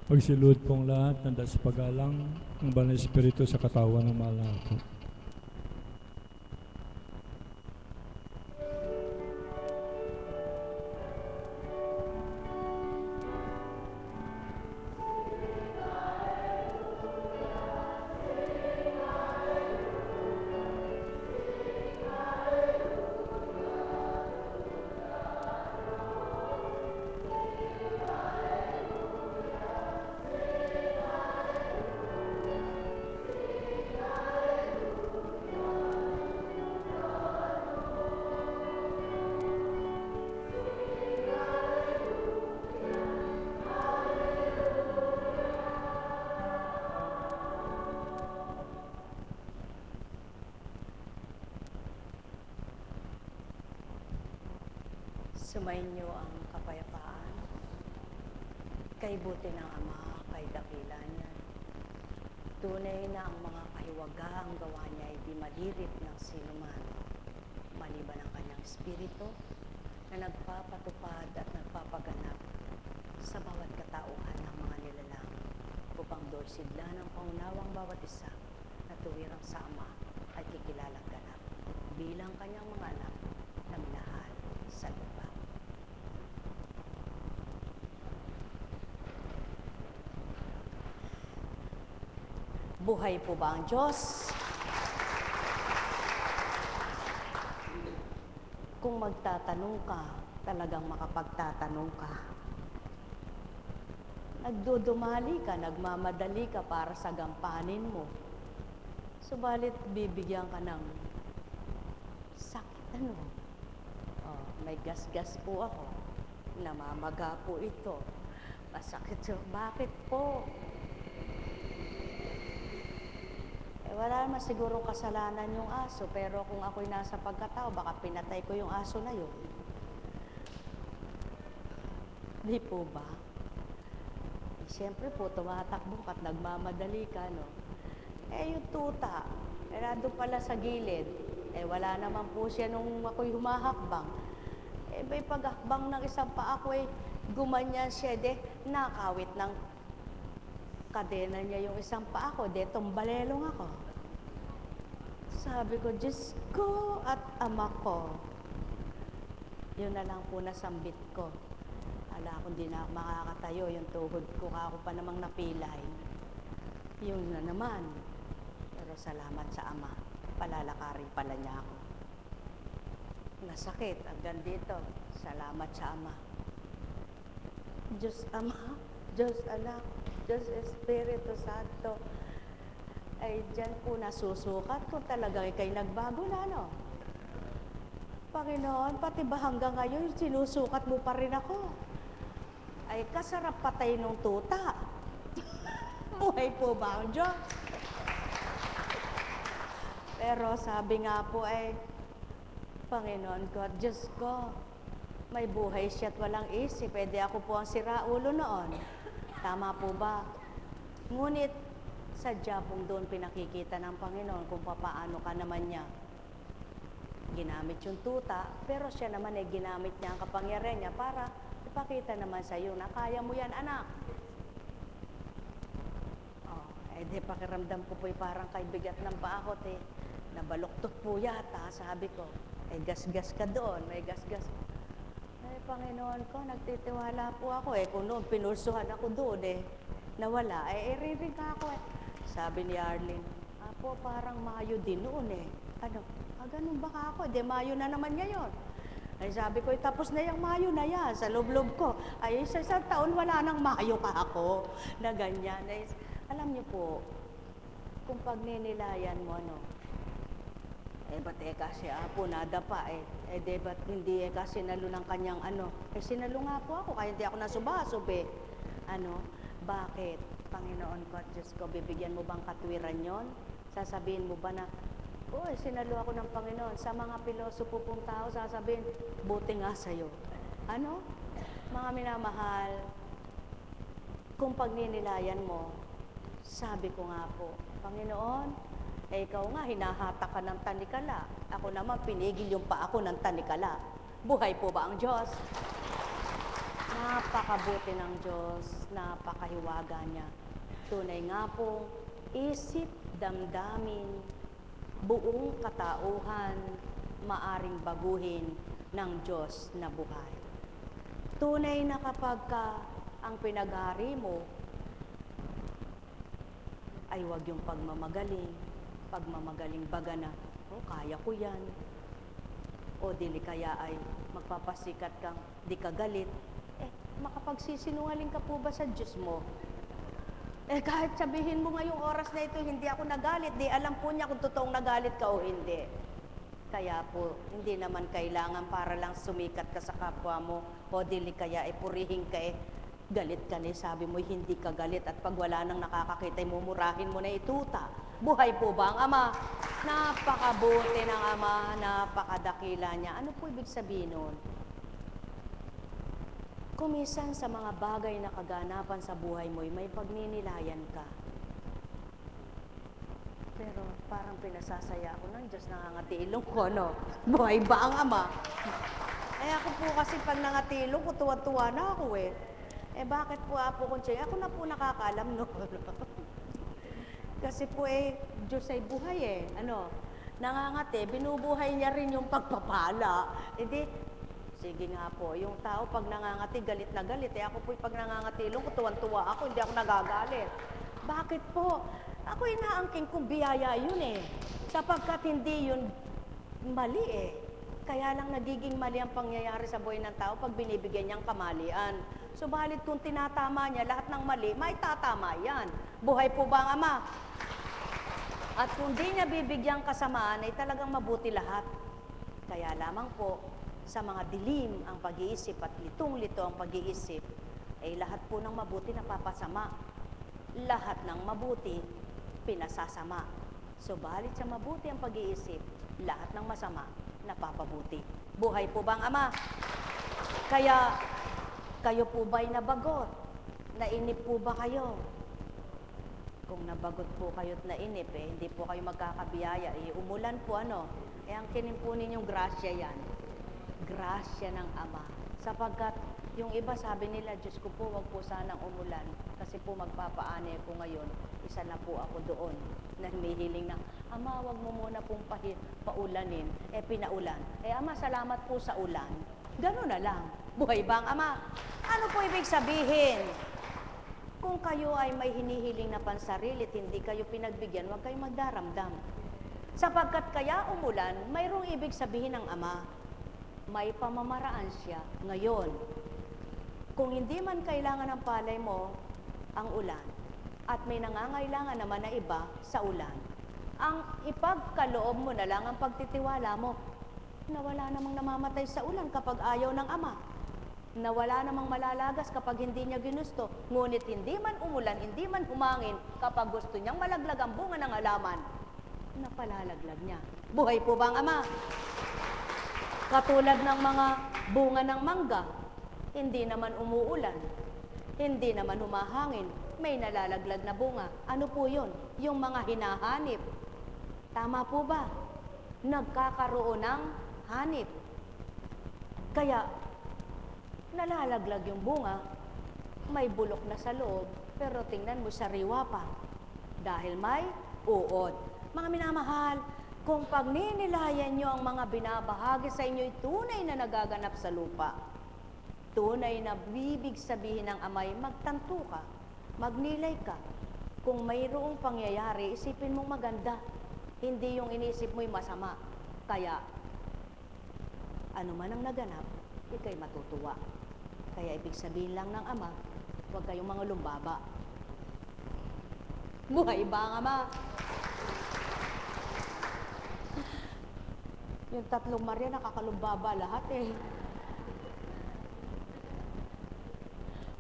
Pagsilud pong lahat ng das pagalang ng Banal na Espiritu sa katawan ng mahal na apo. Sumainyo ang kapayapaan, kay buti ng Ama, kay dakila niya. Tunay na ang mga kahiwagaang gawa niya ay di malirit ng sinuman, maliban ang kanyang espiritu na nagpapatupad at nagpapaganap sa bawat katauhan ng mga nilalang upang doon sidla ng paunawang bawat isa na tuwirang sa Ama ay kikilalang ganap bilang kanyang mga anak na minahal sa lupa. Buhay po ba ang Diyos? Kung magtatanong ka, talagang makapagtatanong ka. Nagdudumali ka, nagmamadali ka para sa gampanin mo. Subalit bibigyan ka ng sakit. May gasgas po ako. Namamaga po ito. Masakit siya. Bakit po? Wala naman siguro kasalanan yung aso, pero kung ako'y nasa pagkatao, baka pinatay ko yung aso na yun. Di po ba? Siyempre po, tumatakbo at nagmamadali ka, no? Yung tuta, nandun pala sa gilid. Wala naman po siya nung ako'y humahakbang. May paghakbang ng isang pa ako'y gumanyan siya, nakawit ng kadena niya yung isang pa ako, tumbalelong ako. Sabi ko, Diyos ko at Ama ko. Yun na lang po nasambit ko. Ala, kung di na makakatayo, yung tuhod ko, ako pa namang napilay. Yun na naman. Pero salamat sa Ama, palalakarin pala niya ako. Nasakit, hanggang dito, salamat sa Ama. Diyos Ama, Diyos Anak, Diyos Espiritu Santo, ay dyan po nasusukat kung talaga ikay nagbago na, no? Panginoon, pati ba hanggang ngayon sinusukat mo pa rin ako? Ay kasarap patay nung tuta. Buhay po ba ang Diyos? Pero sabi nga po Panginoon ko at Diyos ko, may buhay siya at walang isip. Pwede ako po ang siraulo noon. Tama po ba? Ngunit, sadya pong doon pinakikita ng Panginoon kung paano ka naman niya ginamit yung tuta, pero siya naman ginamit niya ang kapangyarihan niya para ipakita naman sa iyo na kaya mo yan, anak. Di pakiramdam ko po parang kay bigat ng paakot nabaluktot po yata, sabi ko. Gas-gas ka doon, may gas-gas. Panginoon ko, nagtitiwala po ako kung noon pinulsuhan ako doon nawala, riring ka ako Sabi ni Arlene, Apo, parang Mayo din noon ganun baka ako, Mayo na naman ngayon. Sabi ko, tapos na yung Mayo na yan, sa loob-loob ko. Sa isang taon, wala nang Mayo ka ako, na ganyan. Alam niyo po, kung pagninilayan mo, ba't kasi Apo, nadapa ba't hindi kasi sinalo ng kanyang sinalo nga po ako, kaya hindi ako nasubasub bakit? Panginoon ko at Diyos ko, bibigyan mo bang katwiran yon? Sasabihin mo ba na, sinalo ako ng Panginoon. Sa mga pilosopo pong tao, sasabihin, buti nga sa'yo. Mga minamahal, kung pagninilayan mo, sabi ko nga po, Panginoon, ikaw nga, hinahatak ka ng tanikala. Ako naman, pinigil yung pa ako ng tanikala. Buhay po ba ang Diyos? Napakabuti ng Diyos, napakahiwaga niya. Tunay nga pong isip, damdamin, buong katauhan, maaring baguhin ng Diyos na buhay. Tunay na kapag ang pinaghari mo ay wag yung pagmamagaling baga na, oh, kaya ko yan. O dili kaya ay magpapasikat kang di ka galit. Makapagsisinungaling ka po ba sa Diyos mo? Kahit sabihin mo ngayong oras na ito, hindi ako nagalit, di alam po niya kung totoong nagalit ka o hindi. Kaya po, hindi naman kailangan para lang sumikat ka sa kapwa mo, o dili kaya purihin ka galit ka na, sabi mo hindi ka galit, at pag wala nang nakakakita, mumurahin mo na ituta. Buhay po ba ang Ama? Napakabuti ng Ama, napakadakila niya. Ano po ibig sabihin nun? Kumisan sa mga bagay na kaganapan sa buhay mo, may pagninilayan ka. Pero parang pinasasaya ako ng Diyos, nangangati ilong ko, no? Buhay ba ang Ama? Ako po kasi pag nangati ilong ko, tuwa-tuwa na ako bakit po Apo Conching? Ako na po nakakaalam, no? Kasi po Diyos ay buhay nangangati, binubuhay niya rin yung pagpapala. Sige nga po, yung tao pag nangangati, galit na galit. Ako po pag nangangati ilong ko, tuwan-tuwa ako, hindi ako nagagalit. Bakit po? Ako inaangking kong biyaya yun sapagkat hindi yun mali Kaya lang nagiging mali ang pangyayari sa buhay ng tao pag binibigyan niyang kamalian. Subalit kung tinatama niya lahat ng mali, may tatama yan. Buhay po ba ang Ama? At kung di niya bibigyang kasamaan, ay talagang mabuti lahat. Kaya lamang po, sa mga dilim ang pag-iisip at litong-lito ang pag-iisip, lahat po ng mabuti napapasama. Lahat ng mabuti, pinasasama. Subalit sa mabuti ang pag-iisip, lahat ng masama, napapabuti. Buhay po ba ang Ama? Kaya, kayo po ba'y nabagot? Nainip po ba kayo? Kung nabagot po kayo't nainip, hindi po kayo magkakabiyaya. Umulan po ang kinin po ninyong grasya yan. Grasya ng Ama. Sapagkat yung iba sabi nila, Diyos ko po, wag po sanang umulan. Kasi po magpapaani ko ngayon. Isa na po ako doon na humihiling na, Ama, wag mo muna pong paulanin. Pinaulan. Ama, salamat po sa ulan. Ganun na lang. Buhay ba ang Ama? Ano po ibig sabihin? Kung kayo ay may hinihiling na pansarili at hindi kayo pinagbigyan, huwag kayong magdaramdam. Sapagkat kaya umulan, mayroong ibig sabihin ng Ama. May pamamaraan siya ngayon. Kung hindi man kailangan ng palay mo ang ulan, at may nangangailangan naman na iba sa ulan, ang ipagkaloob mo na lang ang pagtitiwala mo na wala namang namamatay sa ulan kapag ayaw ng Ama, na wala namang malalagas kapag hindi niya ginusto, ngunit hindi man umulan, hindi man humangin, kapag gusto niyang malaglag ang bunga ng halaman, napalalaglag niya. Buhay po ba ang Ama? Katulad ng mga bunga ng mangga, hindi naman umuulan, hindi naman humahangin, may nalalaglag na bunga. Ano po yun? Yung mga hinahanip. Tama po ba? Nagkakaroon ng hanip. Kaya, nalalaglag yung bunga, may bulok na sa loob, pero tingnan mo, sariwa pa. Dahil may uod. Mga minamahal, kung pagninilayan nyo ang mga binabahagi sa inyo'y tunay na nagaganap sa lupa, tunay na bibig sabihin ng Amay, magtanto ka, magnilay ka. Kung mayroong pangyayari, isipin mong maganda. Hindi yung inisip mo'y masama. Kaya, ano man ang naganap, ika'y matutuwa. Kaya ibig sabihin lang ng Ama, huwag kayong mga lumbaba. Buhay ba ang Ama? Yung tatlong Maria, nakakalumbaba lahat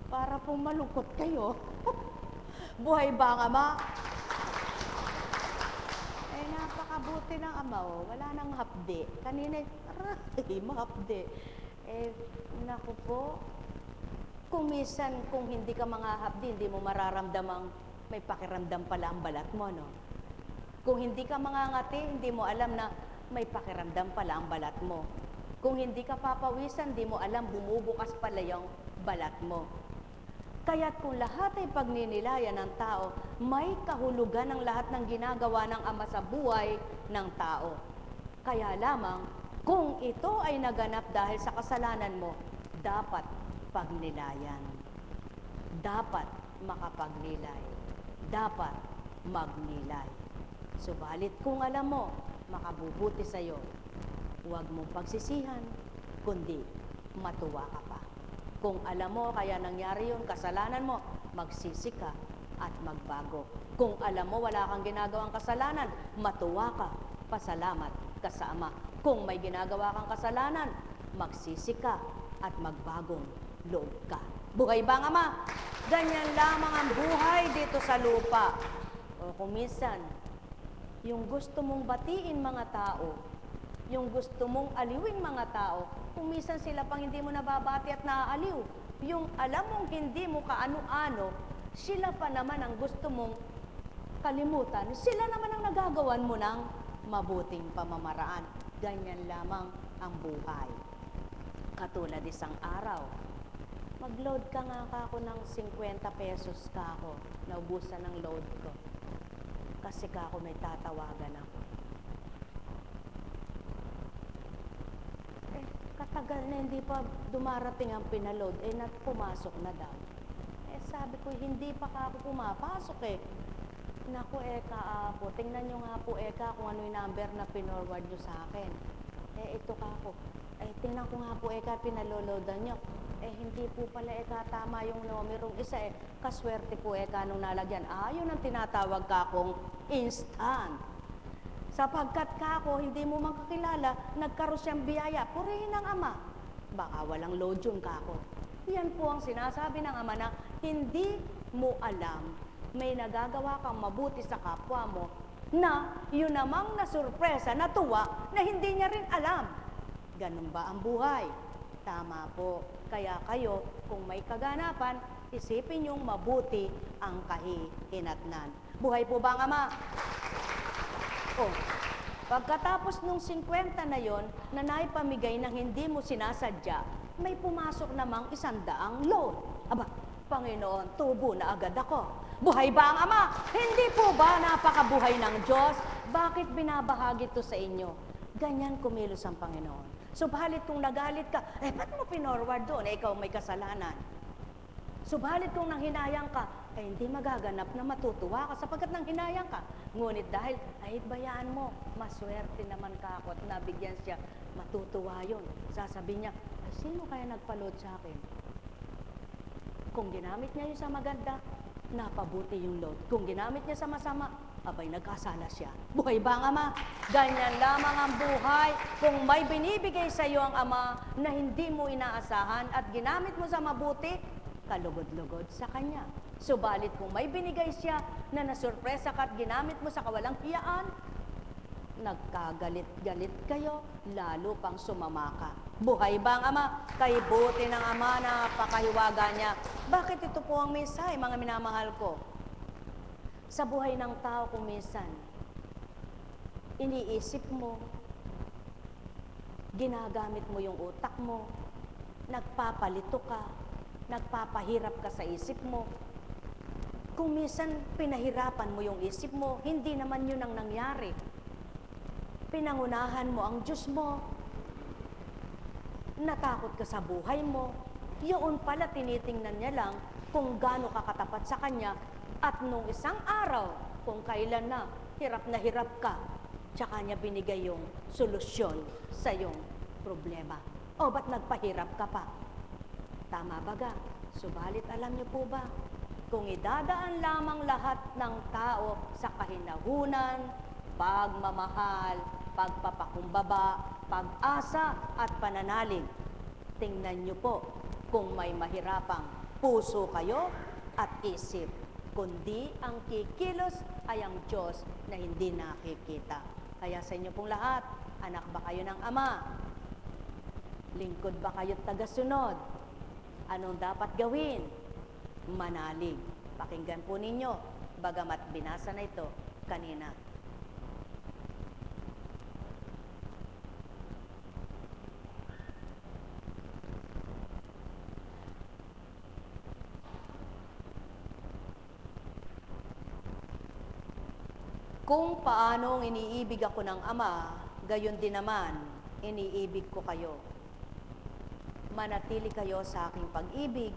Para pong malungkot kayo. Buhay ba ang Ama? Napakabuti ng Ama, wala nang hapdi. Kanina, mahapdi. Naku po, kung minsan, kung hindi ka mga hapdi, hindi mo mararamdamang may pakiramdam pala ang balat mo, no? Kung hindi ka mangangati, hindi mo alam na may pakiramdam pala ang balat mo. Kung hindi ka papawisan, di mo alam, bumubukas pala yung balat mo. Kaya't kung lahat ay pagninilayan ng tao, may kahulugan ang lahat ng ginagawa ng Ama sa buhay ng tao. Kaya lamang, kung ito ay naganap dahil sa kasalanan mo, dapat pagnilayan. Dapat makapagnilay. Dapat magnilay. Subalit kung alam mo, makabubuti sa'yo, huwag mong pagsisihan, kundi matuwa ka pa. Kung alam mo, kaya nangyari yun, kasalanan mo, magsisi ka at magbago. Kung alam mo, wala kang ginagawang kasalanan, matuwa ka, pasalamat ka sa Ama. Kung may ginagawa kang kasalanan, magsisi ka at magbagong loob ka. Buhay ba ang Ama? Ganyan lamang ang buhay dito sa lupa. O kung minsan, yung gusto mong batiin mga tao, yung gusto mong aliwing mga tao, kung minsan sila pang hindi mo nababati at naaaliw, yung alam mong hindi mo kaano-ano, sila pa naman ang gusto mong kalimutan, sila naman ang nagagawan mo ng mabuting pamamaraan. Ganyan lamang ang buhay. Katulad isang araw, mag-load ka nga ako ng 50 pesos ka ako, naubusan ng load ko. Kasi ka ako may tatawagan ako. Katagal na hindi pa dumarating ang pinaload, pumasok na daw. Sabi ko, hindi pa ka ako pumapasok eh. Naku, Eka, po, tingnan nyo nga po, Eka, kung ano yung number na pinorward nyo sa akin. Ito ka po. Tingnan ko nga po, Eka, pinaloloadan nyo. Hindi po pala, Eka, tama yung numerong isa eh. Kaswerte po, Eka, nung nalagyan. Yun ang tinatawag ka akong instant. Sapagkat ka ako, hindi mo makakilala, nagkaroon siyang biyaya, purihin ng Ama. Baka walang load yun ka ako. Yan po ang sinasabi ng Ama na hindi mo alam, may nagagawa kang mabuti sa kapwa mo, na yun namang nasurpresa, natuwa, na hindi niya rin alam. Ganun ba ang buhay? Tama po. Kaya kayo, kung may kaganapan, isipin yung mabuti ang kahihinatnan. Buhay po ba ang Ama? Pagkatapos nung 50 na yon, na naipamigay ng hindi mo sinasadya, may pumasok namang 100 load. Aba, Panginoon, tubo na agad ako. Buhay ba ang Ama? Hindi po ba napakabuhay ng Diyos? Bakit binabahagi ito sa inyo? Ganyan kumilos ang Panginoon. Subalit kung nagalit ka, ba't mo pinorward doon? Ikaw may kasalanan. Subalit kung nanghinayang ka, hindi magaganap na matutuwa ka sapagkat nanghinayang ka. Ngunit dahil, bayaan mo, maswerte naman ka ako at nabigyan siya, matutuwa yun. Sasabihin niya, sino kaya nagpa-load sa akin? Kung ginamit niya yun sa maganda, napabuti yung load. Kung ginamit niya sa masama, nagkasala siya. Buhay ba ang Ama? Ganyan lamang ang buhay. Kung may binibigay sa iyo ang Ama na hindi mo inaasahan at ginamit mo sa mabuti, kalugod-lugod sa Kanya. Subalit kung may binigay siya na nasurpresa ka at ginamit mo sa kawalang hiyaan, nagkagalit-galit kayo, lalo pang sumama ka. Buhay ba ang Ama? Kay buti ng Ama, napakahiwaga niya. Bakit ito po ang mensahe, mga minamahal ko? Sa buhay ng tao kung minsan, iniisip mo, ginagamit mo yung utak mo, nagpapalito ka, nagpapahirap ka sa isip mo. Kung minsan pinahirapan mo yung isip mo, hindi naman yun ang nangyari. Pinangunahan mo ang Diyos mo, natakot ka sa buhay mo, yun pala tinitingnan niya lang kung gaano ka katapat sa Kanya, at nung isang araw, kung kailan na hirap ka, tsaka niya binigay yung solusyon sa iyong problema. Ba't nagpahirap ka pa? Tama ba ga? Subalit alam niyo po ba, kung idadaan lamang lahat ng tao sa kahinahunan, pagmamahal, pagpapakumbaba, pag-asa at pananalig, tingnan niyo po kung may mahirapang puso kayo at isip, kundi ang kikilos ay ang Diyos na hindi nakikita. Kaya sa inyo pong lahat, anak ba kayo ng Ama? Lingkod ba kayo tagasunod? Anong dapat gawin? Manalig. Pakinggan po ninyo, bagamat binasa na ito kanina. Kung paanong iniibig ako ng Ama, gayon din naman, iniibig ko kayo. Manatili kayo sa aking pag-ibig.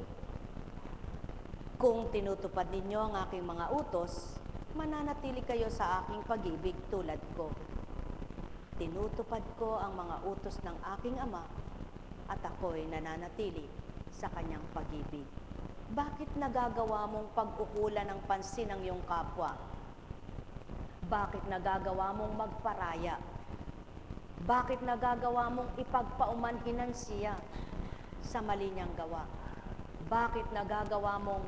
Kung tinutupad ninyo ang aking mga utos, mananatili kayo sa aking pag-ibig tulad ko. Tinutupad ko ang mga utos ng aking Ama at ako'y nananatili sa kanyang pag-ibig. Bakit nagagawa mong pag-ukulan ng pansin ng iyong kapwa? Bakit nagagawa mong magparaya? Bakit nagagawa mong ipagpaumanhinan siya sa mali niyang gawa? Bakit nagagawa mong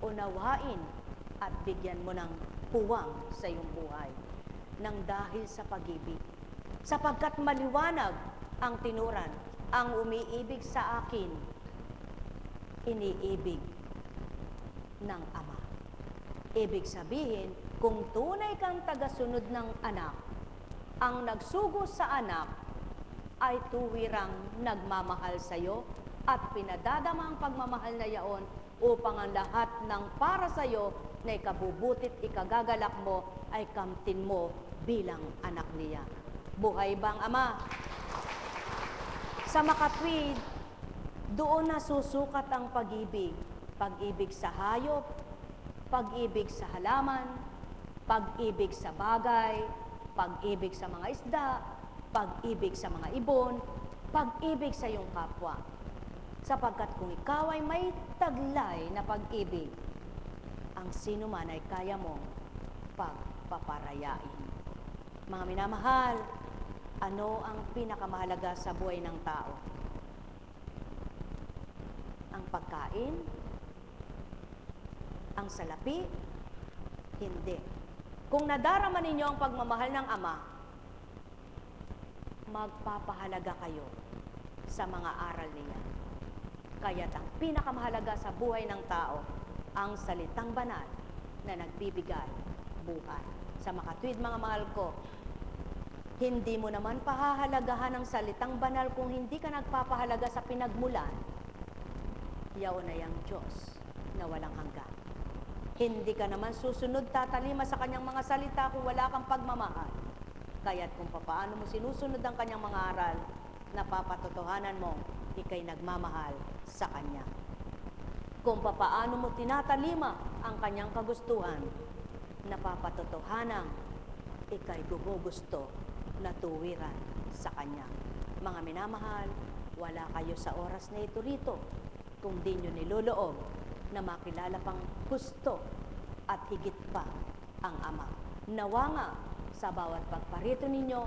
unawain at bigyan mo ng puwang sa iyong buhay? Nang dahil sa pag-ibig. Sapagkat maliwanag ang tinuran, ang umiibig sa akin, iniibig ng Ama. Ibig sabihin, kung tunay kang tagasunod ng anak, ang nagsugo sa anak ay tuwirang nagmamahal sa iyo at pinadadama ang pagmamahal na yaon upang ang lahat ng para sa iyo na ikabubutit ikagagalak mo ay kamtin mo bilang anak niya. Buhay bang Ama? Sa makatwid, doon nasusukat ang pag-ibig. Pag-ibig sa hayop, pag-ibig sa halaman, pag-ibig sa bagay, pag-ibig sa mga isda, pag-ibig sa mga ibon, pag-ibig sa iyong kapwa. Sapagkat kung ikaw ay may taglay na pag-ibig, ang sino man ay kaya mong pagpaparayain. Mga minamahal, ano ang pinakamahalaga sa buhay ng tao? Ang pagkain? Ang salapi? Hindi. Kung nadarama ninyo ang pagmamahal ng Ama, magpapahalaga kayo sa mga aral niya. Kaya't ang pinakamahalaga sa buhay ng tao, ang salitang banal na nagbibigay buhay. Sa makatwid, mga mahal ko, hindi mo naman pahahalagahan ang salitang banal kung hindi ka nagpapahalaga sa pinagmulan. Yaon ay ang Diyos na walang hanggan. Hindi ka naman susunod tatalima sa kanyang mga salita kung wala kang pagmamahal. Kaya't kung paano mo sinusunod ang kanyang mga aral, napapatotohanan mo, ikay nagmamahal sa kanya. Kung paano mo tinatalima ang kanyang kagustuhan, napapatotohanan, ikay gumugusto na tuwiran sa kanya. Mga minamahal, wala kayo sa oras na ito rito kung di nyo niloloob na makilala pang gusto at higit pa ang Ama. Nawa nga sa bawat pagparito ninyo,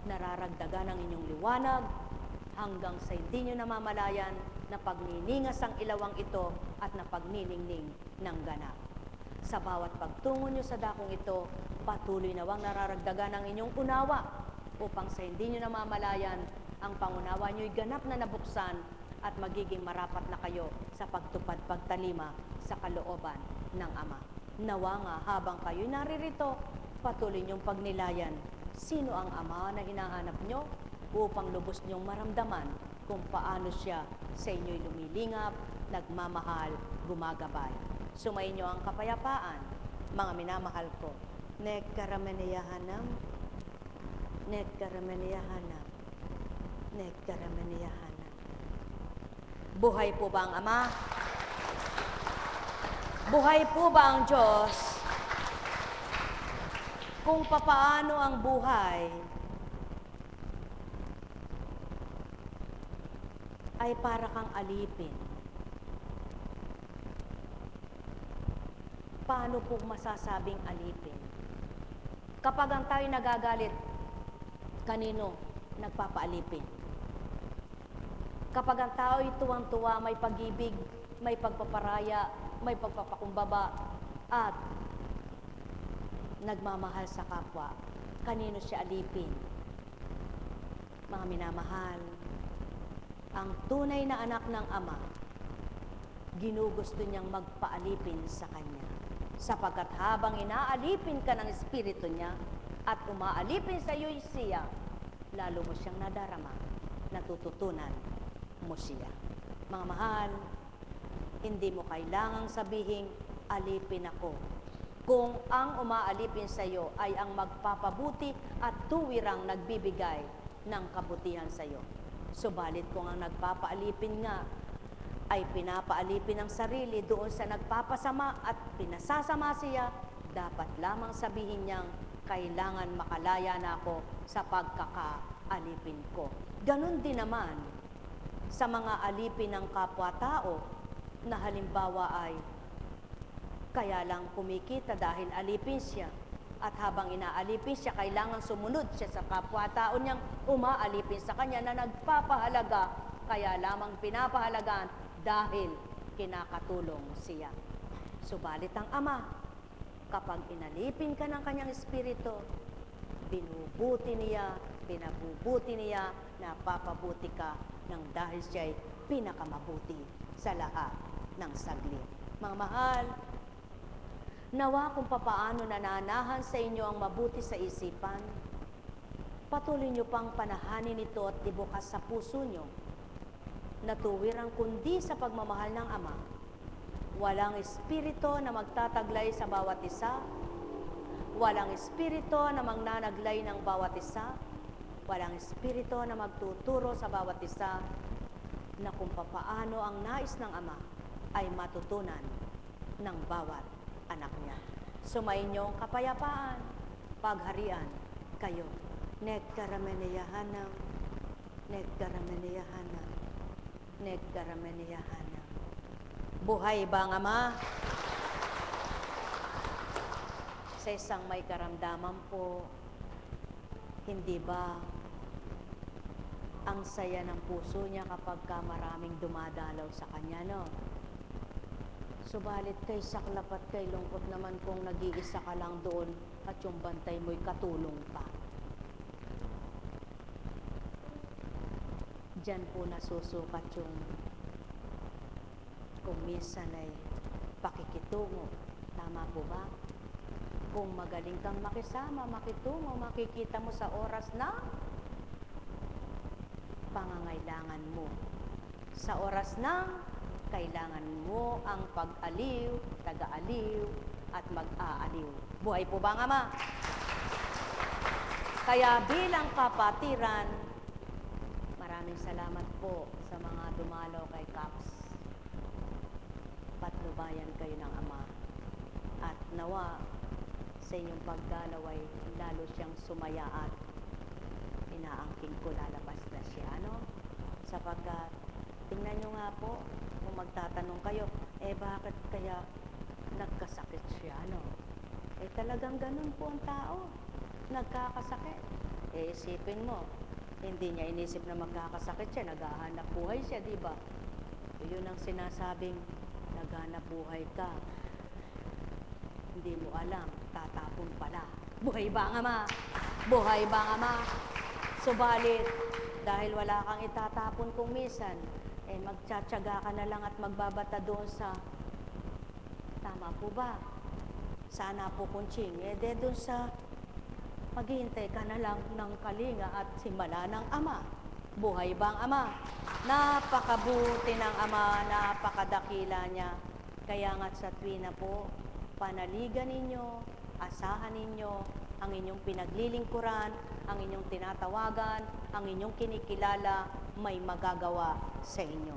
nararagdagan ang inyong liwanag hanggang sa hindi nyo namamalayan na pagniningas ang ilawang ito at na pagniningning ng ganap. Sa bawat pagtungo nyo sa dakong ito, patuloy nawang nararagdagan ang inyong unawa upang sa hindi nyo namamalayan, ang pangunawa nyo'y ganap na nabuksan at magiging marapat na kayo sa pagtupad pagtalima sa kalooban ng Ama. Nawa nga habang kayo'y naririto, patuloy niyong pagnilayan sino ang Ama na hinahanap nyo upang lubos niyong maramdaman kung paano siya sa inyo'y lumilingap, nagmamahal, gumagabay. Sumayin niyo ang kapayapaan, mga minamahal ko. Nekkaramaniyahanam, nekkaramaniyahanam, nekkaramaniyahanam. Buhay po ba ang Ama? Buhay po ba ang Diyos? Kung papaano ang buhay ay para kang alipin. Paano po masasabing alipin? Kapag ang tayo nagagalit, kanino nagpapaalipin? Kapag ang tao'y tuwang-tuwa, may pag-ibig, may pagpaparaya, may pagpapakumbaba, at nagmamahal sa kapwa, kanino siya alipin? Mga minamahal, ang tunay na anak ng Ama, ginugusto niyang magpaalipin sa Kanya. Sapagkat habang inaalipin ka ng Espiritu niya at umaalipin sa iyo'y siya, lalo mo siyang nadarama, natututunan mo siya. Mga mahal, hindi mo kailangang sabihin, alipin ako. kung ang umaalipin sa iyo ay ang magpapabuti at tuwirang nagbibigay ng kabutihan sa iyo. Subalit kung ang nagpapaalipin nga ay pinapaalipin ang sarili doon sa nagpapasama at pinasasama siya, dapat lamang sabihin niyang, kailangan makalaya na ako sa pagkakaalipin ko. Ganon din naman sa mga alipin ng kapwa-tao na halimbawa ay kaya lang kumikita dahil alipin siya. At habang inaalipin siya, kailangan sumunod siya sa kapwa-tao niyang umaalipin sa kanya na nagpapahalaga, kaya lamang pinapahalagaan dahil kinakatulong siya. Subalit ang Ama, kapag inalipin ka ng kanyang espiritu, binubuti niya, pinabubuti niya, napapabuti ka ng dahil siya'y pinakamabuti sa lahat ng saglit. Mga mahal, nawa kung papaano nananahan sa inyo ang mabuti sa isipan, patuloy nyo pang panahanin ito at ibukas sa puso nyo na tuwirang kundi sa pagmamahal ng Ama. Walang espiritu na magtataglay sa bawat isa, walang espiritu na magnanaglay ng bawat isa, walang espiritu na magtuturo sa bawat isa na kung papaano ang nais ng Ama ay matutunan ng bawat anak niya. Sumainyong kapayapaan, pagharian kayo. Negkarameneyahanam, negkarameneyahanam, negkarameneyahanam. Buhay ba ang Ama? Sa isang may karamdaman po, hindi ba ang saya ng puso niya kapag ka maraming dumadalaw sa kanya, no? Subalit kay saklap at kay lungkot naman kung nag-iisa ka lang doon at yung bantay mo'y katulong pa. Diyan po nasusukat yung kung minsan ay pakikitungo. Tama po ba? Kung magaling kang makisama, makitungo, makikita mo sa oras na pangangailangan mo. Sa oras na kailangan mo ang pag-aliw, taga-aliw, at mag-aaliw. Buhay po ba ang Ama? Kaya bilang kapatiran, maraming salamat po sa mga dumalaw kay Caps. Patnubayan kayo ng Ama. At nawa, sa inyong pagdalaw ay lalo siyang sumaya at inaangking ko lalabas na siya, ano? Sapagkat, tingnan nyo nga po, kung magtatanong kayo, bakit kaya nagkasakit siya, no? Talagang ganun po ang tao. Nagkakasakit. Isipin mo, hindi niya inisip na magkakasakit siya, naghahanap buhay siya, di ba? Yun ang sinasabing, naghanap buhay ka. Hindi mo alam, tatapon pala. Buhay ba ang Ama? Buhay ba ang Ama? Subalit, dahil wala kang itatapon kung minsan, magtsatsaga ka na lang at magbabata doon sa, tama po ba? Sana po kunching, doon sa, maghihintay ka na lang ng kalinga at simala ng Ama. Buhay ba ang Ama? Napakabuti ng Ama, napakadakila niya. Kaya nga't sa tuwina po, panaligan ninyo, asahan ninyo, ang inyong pinaglilingkuran, ang inyong tinatawagan, ang inyong kinikilala, may magagawa sa inyo.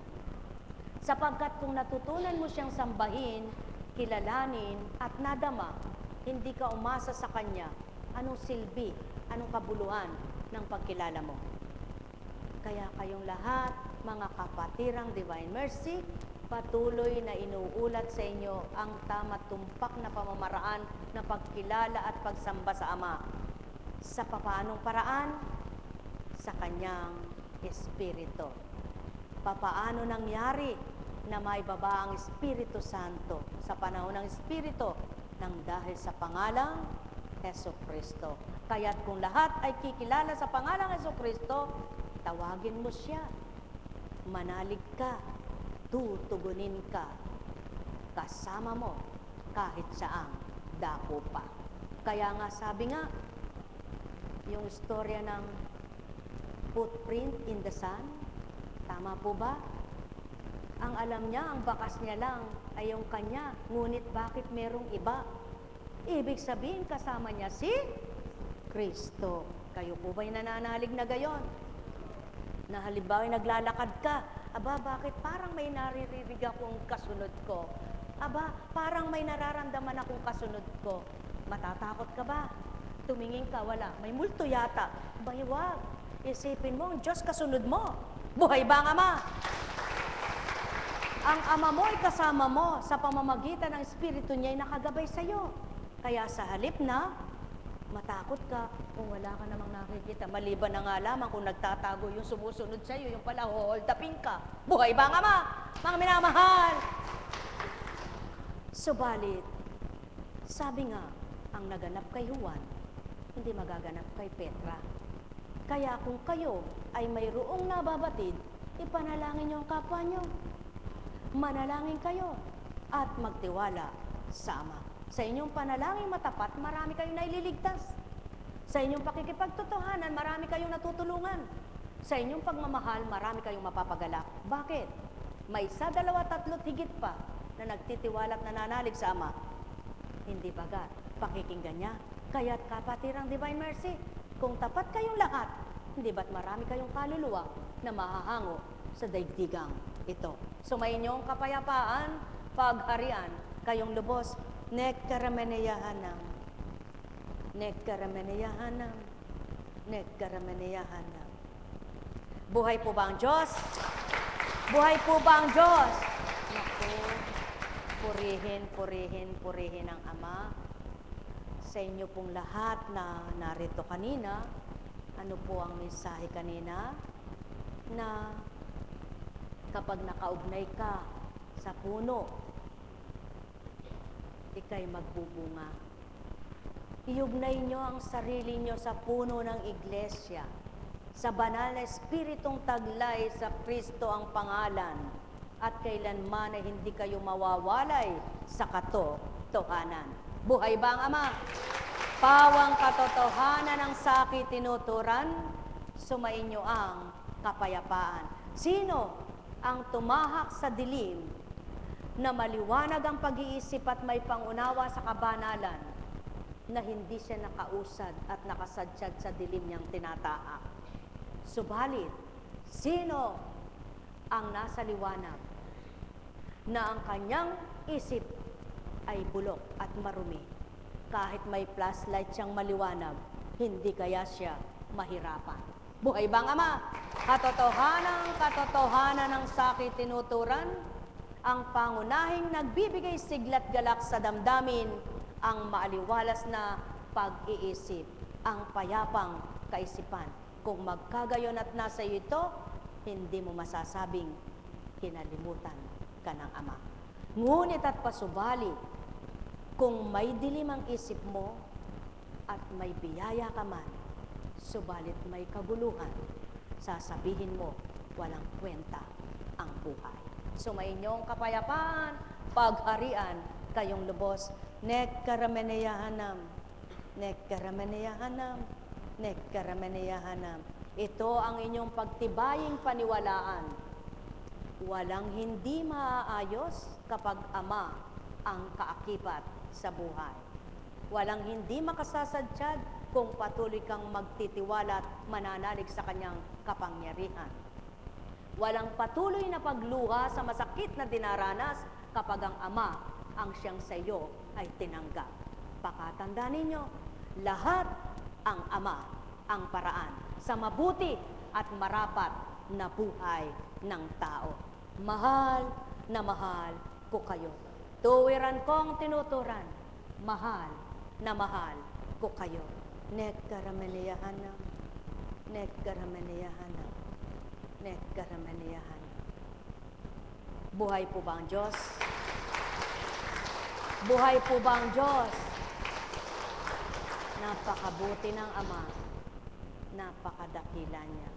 Sapagkat kung natutunan mo siyang sambahin, kilalanin, at nadama, hindi ka umasa sa Kanya, anong silbi, anong kabuluhan ng pagkilala mo? Kaya kayong lahat, mga kapatirang Divine Mercy, patuloy na inuulat sa inyo ang tama't tumpak na pamamaraan ng pagkilala at pagsamba sa Ama. Sa papaanong paraan? Sa Kanyang Espiritu. Papaano nangyari na may baba ang Espiritu Santo sa panahon ng Espiritu nang dahil sa pangalang Jesucristo. Kaya't kung lahat ay kikilala sa pangalang Jesucristo, tawagin mo siya, manalig ka, tutugunin ka, kasama mo kahit saang dako pa. Kaya nga sabi nga, yung istorya ng footprint in the sun, tama po ba? Ang alam niya, ang bakas niya lang ay yung kanya, ngunit bakit merong iba? Ibig sabihin, kasama niya si Kristo. Kayo po ba'y nananalig na gayon? Na halimbawa naglalakad ka, aba, bakit parang may naririnig akong kasunod ko? Aba, parang may nararamdaman akong kasunod ko. Matatakot ka ba? Tumingin ka, wala. May multo yata. Bay, wag. Isipin mo, ang Diyos kasunod mo. Buhay ba ang Ama? Ang Ama mo ay kasama mo sa pamamagitan ng Espiritu niya ay nakagabay sa iyo. Kaya sa halip na matakot ka kung wala ka namang nakikita, maliban na nga lamang kung nagtatago yung sumusunod sa iyo, yung pala hold upin ka. Buhay ba ang Ama? Mga minamahal! Subalit, sabi nga, ang naganap kay Juan, hindi magaganap kay Petra. Kaya kung kayo ay mayroong nababatid, ipanalangin niyo ang kapwa niyo. Manalangin kayo at magtiwala sa Ama. Sa inyong panalangin matapat, marami kayong naililigtas. Sa inyong pakikipagtotohanan, marami kayong natutulungan. Sa inyong pagmamahal, marami kayong mapapagalak. Bakit? May 1, 2, 3 higit pa na nagtitiwala at nananalig sa Ama. Hindi bagat, pakikinggan niya. Kaya't kapatirang Divine Mercy, kung tapat kayong lahat, hindi ba't marami kayong kaluluwa na mahahango sa daigdigang ito. Sumayinyong kapayapaan, pagharian, kayong lubos, nekkarameneyahanam, nekkarameneyahanam, nekkarameneyahanam. Buhay po ba ang Diyos? Buhay po ba ang Diyos? Naku, purihin, purihin, purihin ang Ama. Sa inyo pong lahat na narito kanina, ano po ang mensahe kanina? Na kapag nakaugnay ka sa puno, ika'y magbubunga. Iugnay nyo ang sarili nyo sa puno ng iglesia, sa banal na espiritong taglay sa Kristo ang pangalan, at kailanman ay hindi kayo mawawalay sa katotohanan. Buhay ba ang Ama? Pawang katotohanan ang sakit tinuturan, sumainyo ang kapayapaan. Sino ang tumahak sa dilim na maliwanag ang pag-iisip at may pangunawa sa kabanalan na hindi siya nakausad at nakasadsyad sa dilim niyang tinatahak? Subalit, sino ang nasa liwanag na ang kanyang isip ay bulok at marumi? Kahit may flashlight siyang maliwanag, hindi kaya siya mahirapan. Buhay bang Ama? Katotohanan ng sakit tinuturan, ang pangunahing nagbibigay siglat galak sa damdamin, ang maaliwalas na pag-iisip, ang payapang kaisipan. Kung magkagayon at nasa iyo ito, hindi mo masasabing kinalimutan ka ng Ama. Ngunit at pasubali, kung may dilim ang isip mo at may biyaya ka man, subalit may kaguluhan, sasabihin mo, walang kwenta ang buhay. Sumainyong kapayapaan, pagharian, kayong lubos, nekkarameneyahanam, nekkarameneyahanam, nekkarameneyahanam. Ito ang inyong pagtibaying paniwalaan. Walang hindi maaayos kapag Ama ang kaakibat sa buhay. Walang hindi makasasadsyad kung patuloy kang magtitiwala at mananalig sa kanyang kapangyarihan. Walang patuloy na pagluha sa masakit na dinaranas kapag ang Ama ang siyang sa iyo ay tinanggap. Pakatandaan ninyo, lahat ang Ama ang paraan sa mabuti at marapat na buhay ng tao. Mahal na mahal ko kayo. Tuwiran kong tinuturan, mahal na mahal ko kayo. Nekkarameneyahanam, nekkarameneyahanam, nekkarameneyahanam. Buhay po ba ang Diyos? Buhay po ba ang Diyos? Napakabuti ng Ama, napakadakila niya.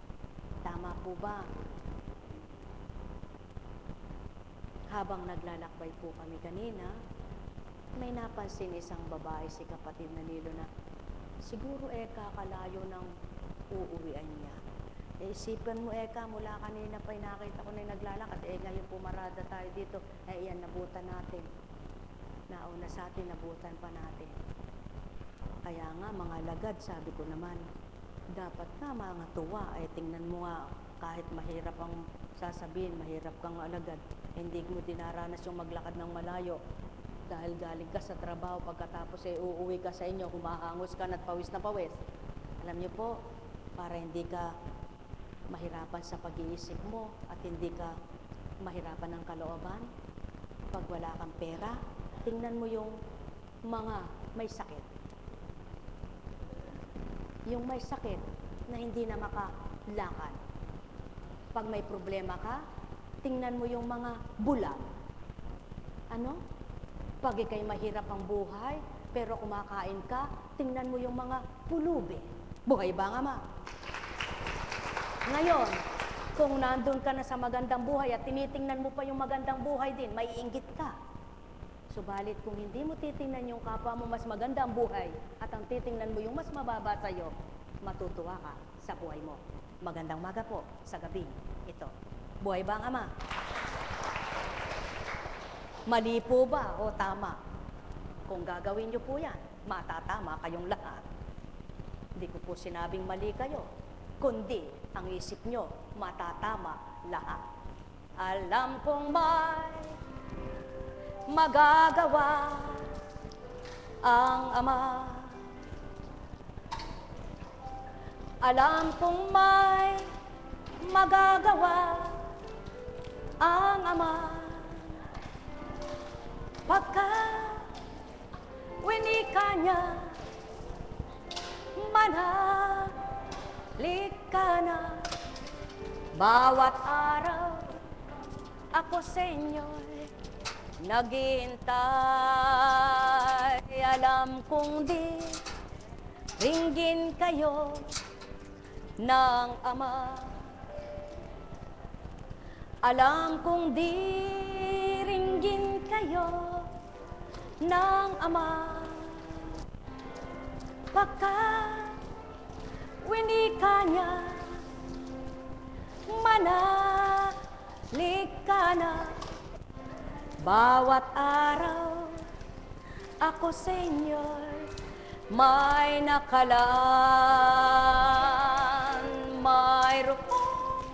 Tama po ba? Habang naglalakbay po kami kanina, may napansin isang babae, si kapatid na Nilo, na siguro kakalayo ng uuwian niya. Isipan mo, mula kanina pa nakita ko na naglalakad, ngayon pumarada tayo dito, yan, nabutan natin. nauna sa atin, nabutan pa natin. Kaya nga, mga alagad, sabi ko naman, dapat nga mga tuwa, ay tingnan mo nga, kahit mahirap ang sasabihin, mahirap kang alagad, hindi mo dinaranas yung maglakad ng malayo. Dahil galing ka sa trabaho, pagkatapos ay uuwi ka sa inyo, humahangos ka at pawis na pawis. Alam niyo po, para hindi ka mahirapan sa pag-iisip mo at hindi ka mahirapan ng kalooban, pag wala kang pera, tingnan mo yung mga may sakit. Yung may sakit na hindi na makalakad. Pag may problema ka, tingnan mo yung mga bulag. Ano? Pag ikay mahirap ang buhay, pero kumakain ka, tingnan mo yung mga pulubi. Buhay ba nga, ma? Ngayon, kung nandun ka na sa magandang buhay at tinitingnan mo pa yung magandang buhay din, maiinggit ka. Subalit kung hindi mo titingnan yung kapwa mo mas maganda ang buhay at ang titingnan mo yung mas mababa sa'yo, matutuwa ka sa buhay mo. Magandang maga po sa gabi ito. Buhay ba ang ama? Mali po ba o tama? Kung gagawin niyo po yan, matatama kayong lahat. Hindi ko po sinabing mali kayo, kundi ang isip nyo matatama lahat. Alam kong may magagawa ang Ama. Alam kong may magagawa ang Ama. Pagka winika niya, manahalik ka na. Bawat araw ako sa inyo'y naghihintay. Alam kong di ringgin kayo ng Ama. Alam kong di ringgin kayo ng Ama. Pagka winika niya, manahalik ka na. Bawat araw ako sa inyo'y may nakalaan. Mayroong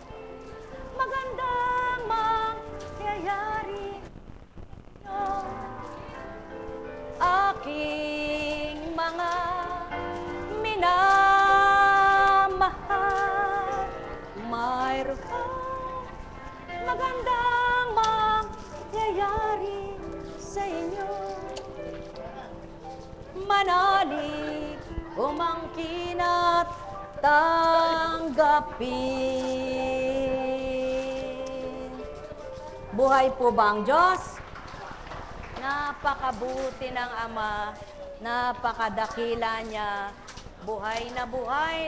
magandang mangyayari no, aking mga minamahal. Mayroong magandang mangyayari sa inyo. Manalig, umangkin at tanggapin. Buhay po ba ang Diyos? Napakabuti ng Ama, napakadakila niya. Buhay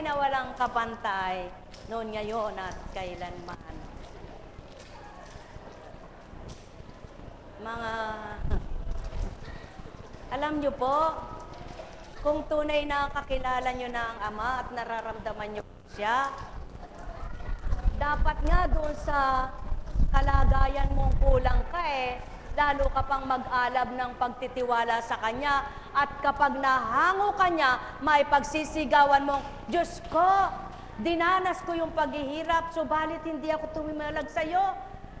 na walang kapantay, noon, ngayon at kailanman. Mga, alam niyo po, kung tunay na kakilala niyo na ang Ama at nararamdaman niyo siya, dapat nga doon sa kalagayan mong kulang ka lalo ka pang mag-alab ng pagtitiwala sa Kanya. At kapag nahango ka niya, may pagsisigawan mong, Diyos ko, dinanas ko yung paghihirap, subalit hindi ako tumimalag sa'yo.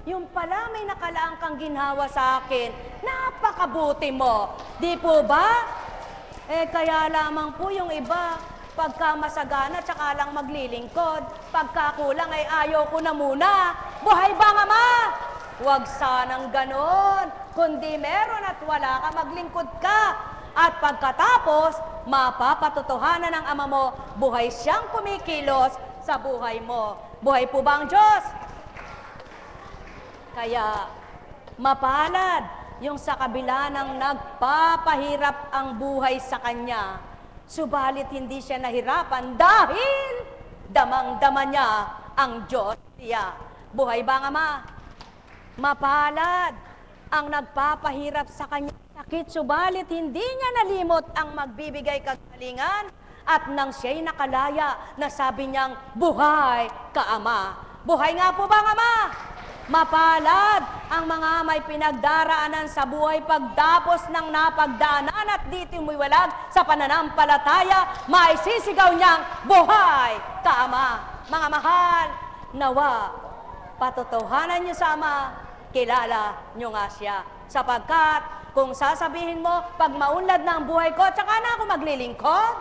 Yung pala may nakalaang kang ginhawa sa akin, napakabuti mo. Di po ba? Kaya lamang po yung iba, pagka masagana, tsaka lang maglilingkod. Pagka kulang ay ayaw ko na muna. Buhay ba nga, Ma? Huwag sanang ganon, kundi meron at wala ka, maglingkod ka. At pagkatapos, mapapatotohanan ng Ama mo, buhay siyang kumikilos sa buhay mo. Buhay po ba ang Diyos? Kaya, mapalad yung sa kabila ng nagpapahirap ang buhay sa Kanya, subalit hindi siya nahirapan dahil damang-dama niya ang Diyos niya. Buhay ba nga, Ma? Mapalad ang nagpapahirap sa kanyang sakit, subalit hindi niya nalimot ang magbibigay kagalingan at nang siya'y nakalaya, nasabi niyang, buhay ka, Ama. Buhay nga po ba, Ama? Mapalad ang mga may pinagdaraanan sa buhay pagdapos ng napagdaanan at dito'y muiwalag sa pananampalataya, maisisigaw niyang buhay ka, Ama. Mga mahal, nawa, patotohanan niyo sa Ama, kilala niyo nga siya. Sapagkat kung sasabihin mo, pag maunlad na ang buhay ko, tsaka na ako maglilingkod,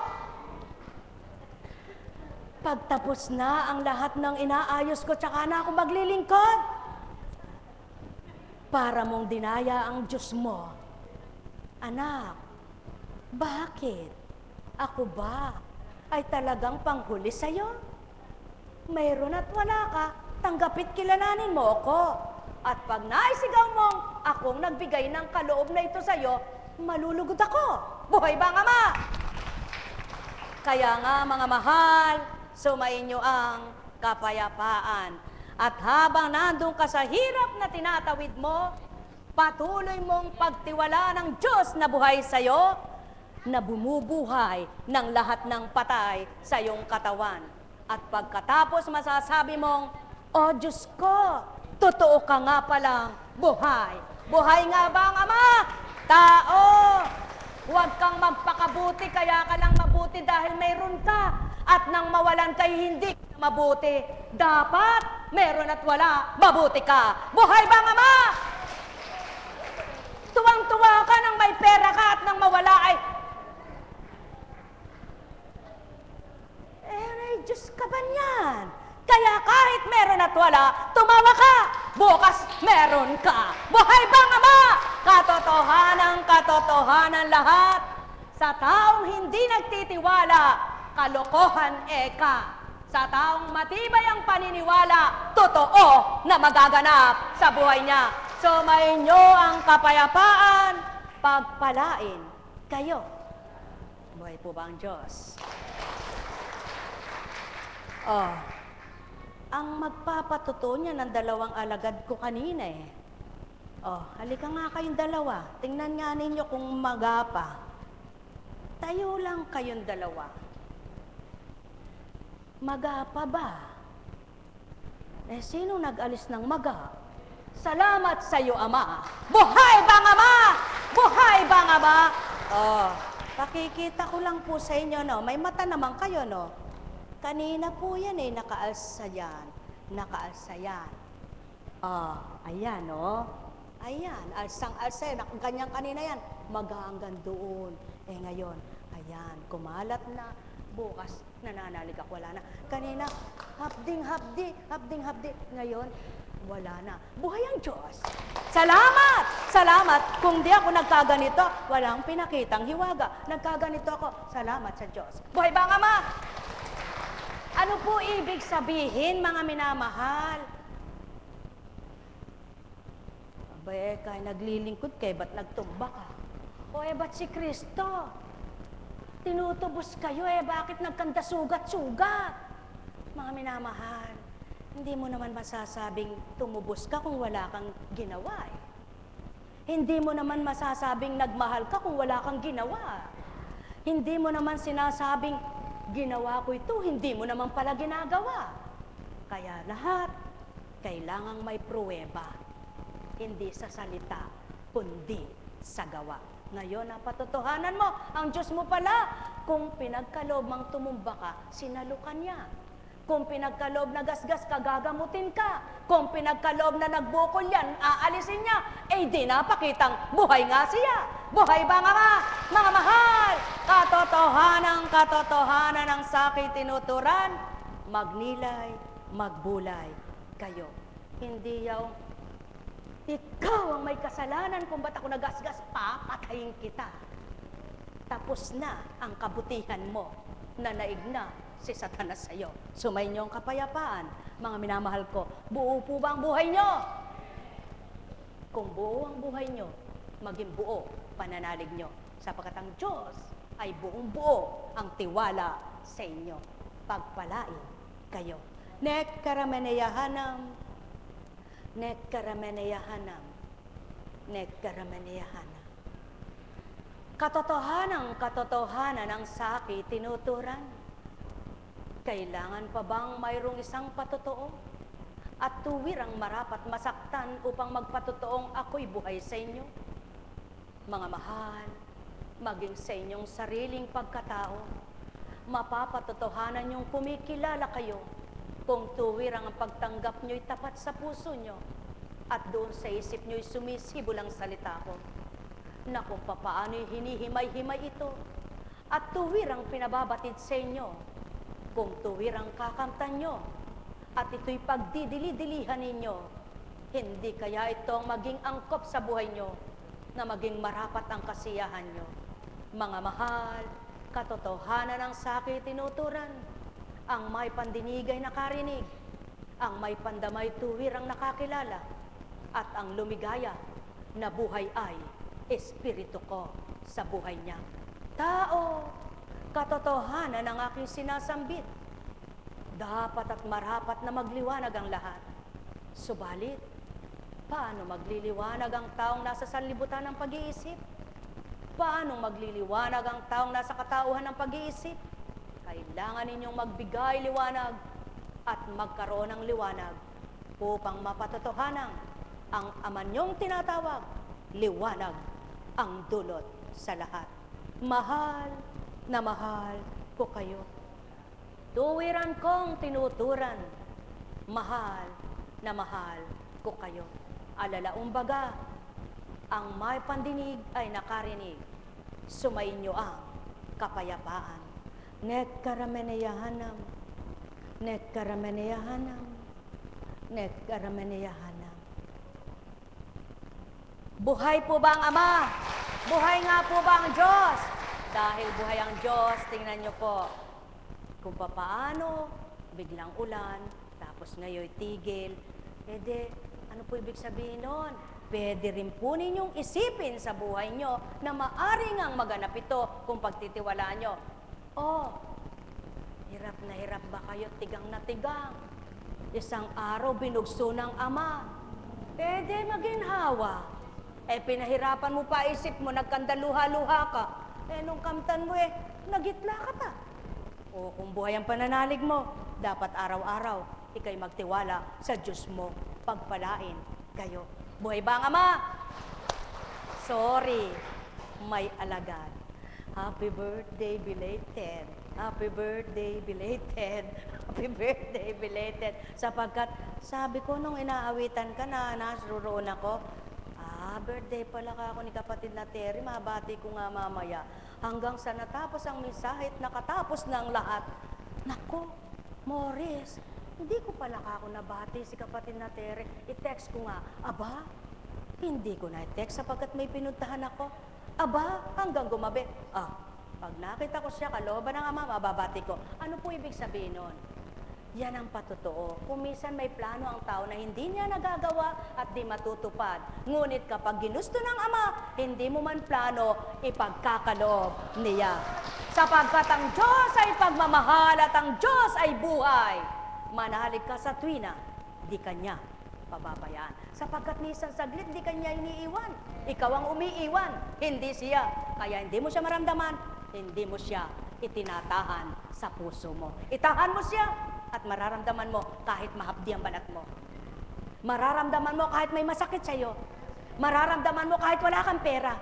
pagtapos na ang lahat ng inaayos ko, tsaka na ako maglilingkod. Para mong dinaya ang Diyos mo. Anak, bakit? Ako ba ay talagang panghuli sa'yo? Mayroon at wala ka, tanggapit kilalanin mo ako. At pag naisigaw mong akong nagbigay ng kaloob na ito sa'yo, malulugod ako. Buhay ba, Ama? Kaya nga, mga mahal, sumainyo ang kapayapaan. At habang nandun ka sa hirap na tinatawid mo, patuloy mong pagtiwala ng Diyos na buhay sa'yo, na bumubuhay ng lahat ng patay sa iyong katawan. At pagkatapos masasabi mong, O Diyos ko, totoo ka nga palang buhay. Buhay nga ba ang Ama? Tao, huwag kang magpakabuti, kaya ka lang mabuti dahil mayroon ka. At nang mawalan kay hindi mabuti, dapat meron at wala, mabuti ka. Buhay ba, Ama? Tuwang-tuwa ka nang may pera ka at nang mawala ay, Diyos ka ba niyan? Kaya kahit meron at wala, tumawa ka. Bukas meron ka. Buhay ba, Ama? Katotohanan lahat. Sa taong hindi nagtitiwala, kalokohan eka. Sa taong matibay ang paniniwala, totoo na magaganap sa buhay niya. Sumainyo ang kapayapaan, pagpalain kayo. Buhay po ba ang Diyos? Ang magpapatotoo niya ng dalawang alagad ko kanina eh. Halika nga kayong dalawa. Tingnan nga ninyo kung magapa. Tayo lang kayong dalawa. Magapa ba? Sino nag-alis ng maga? Salamat sa iyo, Ama. Buhay bang Ama? Buhay bang Ama? Pakikita ko lang po sa inyo, no? May mata naman kayo, no? Kanina po yan eh, nakaalsa yan. Nakaalsa yan. Ayan, no? Ayan, alsang-alsa yan. Ganyan kanina yan. Maga hanggang doon. Ngayon, ayan, kumalat na. Bukas, nananalig ako, wala na. Kanina, hapding-hapdi. Ngayon, wala na. Buhay ang Diyos. Salamat! Salamat! Kung di ako nagkaganito, walang pinakitang hiwaga. Nagkaganito ako, salamat sa Diyos. Buhay ba, Ama? Ano po ibig sabihin, mga minamahal? Kaya naglilingkod kayo, ba't nagtumba ka? Ba't si Kristo? Tinutubos kayo bakit nagkanda sugat-sugat? Mga minamahal, hindi mo naman masasabing tumubos ka kung wala kang ginawa Hindi mo naman masasabing nagmahal ka kung wala kang ginawa. Hindi mo naman sinasabing ginawa ko ito, hindi mo naman pala ginagawa. Kaya lahat, kailangang may pruweba. Hindi sa salita, kundi sa gawa. Ngayon, napatotohanan mo, ang Diyos mo pala, kung pinagkaloob mang tumumba ka, sinalukan niya. Kung pinagkaloob na gasgas ka, gagamutin ka. Kung pinagkaloob na nagbukol yan, aalisin niya. Di napakitang buhay nga siya. Buhay ba, Ama? Mga mahal, katotohanan ang sakit tinuturan, magnilay, magbulay kayo. Hindi yaw, ikaw ang may kasalanan kung ba't ako nagasgas, papatayin kita. Tapos na ang kabutihan mo, nanaig na si Satanas sa'yo. Sumainyo ang kapayapaan, mga minamahal ko. Buo po ba ang buhay nyo? Kung buo ang buhay nyo, maging buo pananalig nyo. Sapagkat ang Diyos ay buong buo ang tiwala sa inyo. Pagpalain kayo. Nek karameneyahanam, nek karameneyahanam, nek karameneyahanam. Katotohanan ang sakit tinuturan. Kailangan pa bang mayroong isang patotoo? at tuwirang marapat masaktan upang magpatotoong ako'y buhay sa inyo. Mga mahal, maging sa inyong sariling pagkatao, mapapatotohanan niyong kumikilala kayo kung tuwirang ang pagtanggap niyo'y tapat sa puso niyo at doon sa isip niyo'y sumisibol ang salita ko na kung papaano'y hinihimay-himay ito at tuwirang pinababatid sa inyo, kung tuwirang kakamtan nyo at ito'y pagdidili-dilihan ninyo, hindi kaya itong maging angkop sa buhay nyo na maging marapat ang kasiyahan nyo. Mga mahal, katotohanan ang sakit tinuturan, ang may pandinigay nakarinig, ang may pandamay tuwirang nakakilala, at ang lumigaya na buhay ay espiritu ko sa buhay niya. Tao, katotohanan ang aking sinasambit. Dapat at marapat na magliwanag ang lahat. Subalit, paano magliliwanag ang taong nasa sanlibutan ng pag-iisip? Paano magliliwanag ang taong nasa katauhan ng pag-iisip? Kailangan ninyong magbigay liwanag at magkaroon ng liwanag upang mapatotohanan ang ama niyong tinatawag, liwanag ang dulot sa lahat. Mahal na mahal ko kayo. Tuwiran kong tinuturan, mahal na mahal ko kayo. Alalaong baga, ang may pandinig ay nakarinig, sumainyo ang kapayapaan. Nekkarameneyahanam, nekkarameneyahanam, nekkarameneyahanam. Buhay po ba ang Ama? Buhay nga po ba ang Diyos? Dahil buhay ang Diyos, tingnan niyo po, kung papaano, biglang ulan, tapos ngayon tigil, ano po ibig sabihin nun? Pwede rin po ninyong isipin sa buhay nyo na maaring ang maganap ito kung pagtitiwalaan nyo. Hirap na hirap ba kayo, tigang na tigang? Isang araw binugso ng Ama, pwede maginhawa. Pinahirapan mo pa isip mo, nagkandaluha-luha ka. Nung kamtan mo nagitla ka ta. O kung buhay ang pananalig mo, dapat araw-araw ikay magtiwala sa Diyos mo, pagpalain kayo. Buhay ba ang Ama? Sorry, may alagad. Happy birthday belated. Happy birthday belated. Happy birthday belated. Sapagkat sabi ko nung inaawitan ka na nasuroon ako, birthday pala ka ako ni kapatid na Terry, mabati ko nga mamaya. Hanggang sa natapos ang mensahe at nakatapos ng lahat. Nako, Morris, hindi ko pala ako nabati si kapatid na Terry. I-text ko nga, aba, hindi ko na i-text sapagkat may pinuntahan ako. Aba, hanggang gumabi. Pag nakita ko siya, kalooban ng Ama, mababati ko. Ano po ibig sabihin nun? Yan ang patotoo. Kung minsan may plano ang tao na hindi niya nagagawa at di matutupad. Ngunit kapag ginusto ng Ama, hindi mo man plano, ipagkakaloob niya. Sapagkat ang Diyos ay pagmamahal at ang Diyos ay buhay. Manalig ka sa tuwina, di kanya pababayaan. Sapagkat ni isang saglit, di kanya iniiwan. Ikaw ang umiiwan, hindi siya. Kaya hindi mo siya maramdaman, hindi mo siya itinatahan sa puso mo. Itahan mo siya at mararamdaman mo kahit mahapdi ang balat mo. Mararamdaman mo kahit may masakit sa iyo. Mararamdaman mo kahit wala kang pera.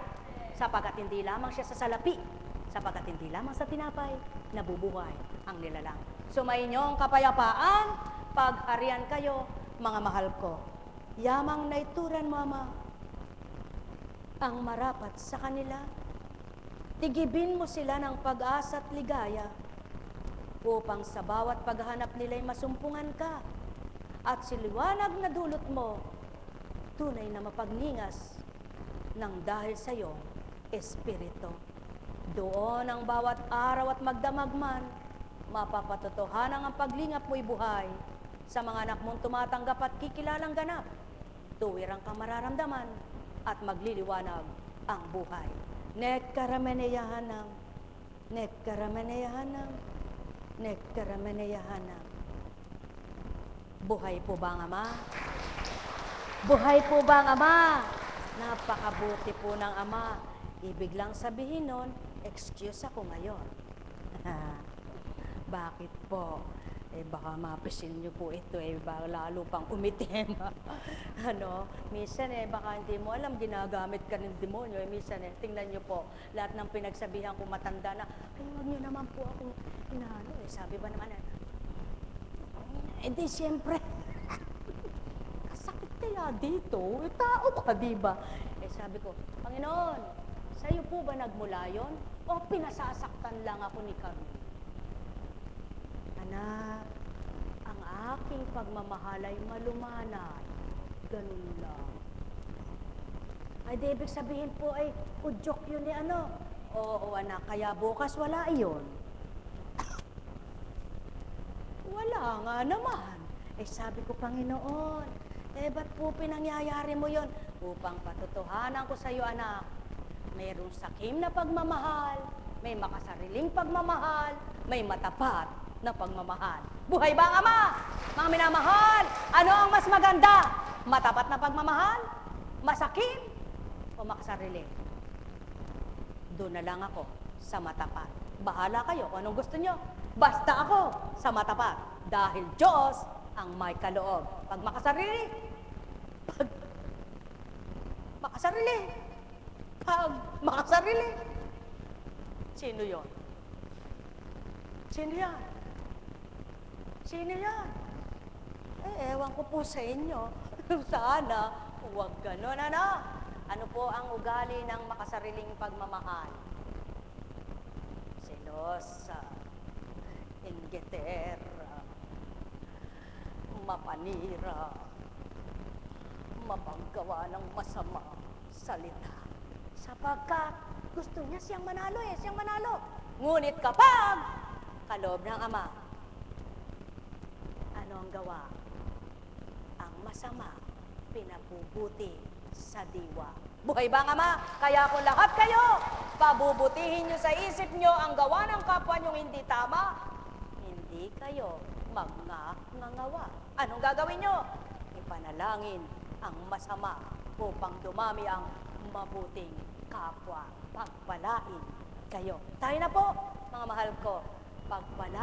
Sapagkat hindi lamang siya sa salapi, sapagkat hindi lamang sa tinapay, nabubuhay ang nilalang. Sumainyo ang kapayapaan, pagharian kayo, mga mahal ko. Yamang naituran mo, Ama, ang marapat sa kanila. Tigibin mo sila ng pag-asa at ligaya upang sa bawat paghahanap nila'y masumpungan ka at si liwanag na dulot mo tunay na mapagningas ng dahil sa iyong Espiritu. Doon ang bawat araw at magdamag man, mapapatotohanan ang paglingap mo'y buhay sa mga anak mong tumatanggap at kikilalang ganap. Tuwirang kang mararamdaman at magliliwanag ang buhay. Nekkarameneyahanam, nekkarameneyahanam, nekkarameneyahanam. Buhay po ba ang Ama? Buhay po ba ang Ama? Napakabuti po ng Ama. Ibig lang sabihin nun, excuse ako ngayon. Bakit po? baka mapisil niyo po ito, baka lalo pang umitim. Minsan baka hindi mo alam, ginagamit ka ng demonyo. Minsan tingnan niyo po, lahat ng pinagsabihan ko matanda na, ay, huwag niyo naman po ako inaano. Sabi ba naman, di siyempre, kasakit kaya dito, tao ka, diba? Sabi ko, Panginoon, sa'yo po ba nagmula yon? O pinasasaktan lang ako ni Carmen? Anak, ang aking pagmamahal ay malumanay. Ganun lang. Ay, di ibig sabihin po ay udyok yun ni ano. Oo, anak, kaya bukas wala iyon. Wala nga naman. Sabi ko, Panginoon, ba't po pinangyayari mo yon? Upang patutuhanan ko sa iyo, anak. Mayroong sakim na pagmamahal, may makasariling pagmamahal, may matapat na pagmamahal. Buhay ba ang Ama? Mga minamahal, ano ang mas maganda? Matapat na pagmamahal? Masakim? O makasarili? Doon na lang ako sa matapat. Bahala kayo kung anong gusto nyo. Basta ako sa matapat. Dahil Diyos ang may kaloob. Pag makasarili, pag makasarili, sino yon? Sino yan? Sino yan? Ewan ko po sa inyo. Sana, huwag ganon, Ano po ang ugali ng makasariling pagmamahal? Selosa, inggitera, mapanira, mapaggawa ng masama salita. Sapagkat gusto niya siyang manalo siyang manalo. Ngunit kapag kaloob ng Ama, ano ang gawa? Ang masama, pinabubuti sa diwa. Buhay ba ang Ama? Kaya kung lahat kayo, pabubutihin nyo sa isip nyo ang gawa ng kapwa nyong hindi tama, hindi kayo magngangawa. Anong gagawin nyo? Ipanalangin ang masama upang dumami ang mabuting kapwa. Pagpalain kayo. Tayo na po, mga mahal ko. Pagpalain.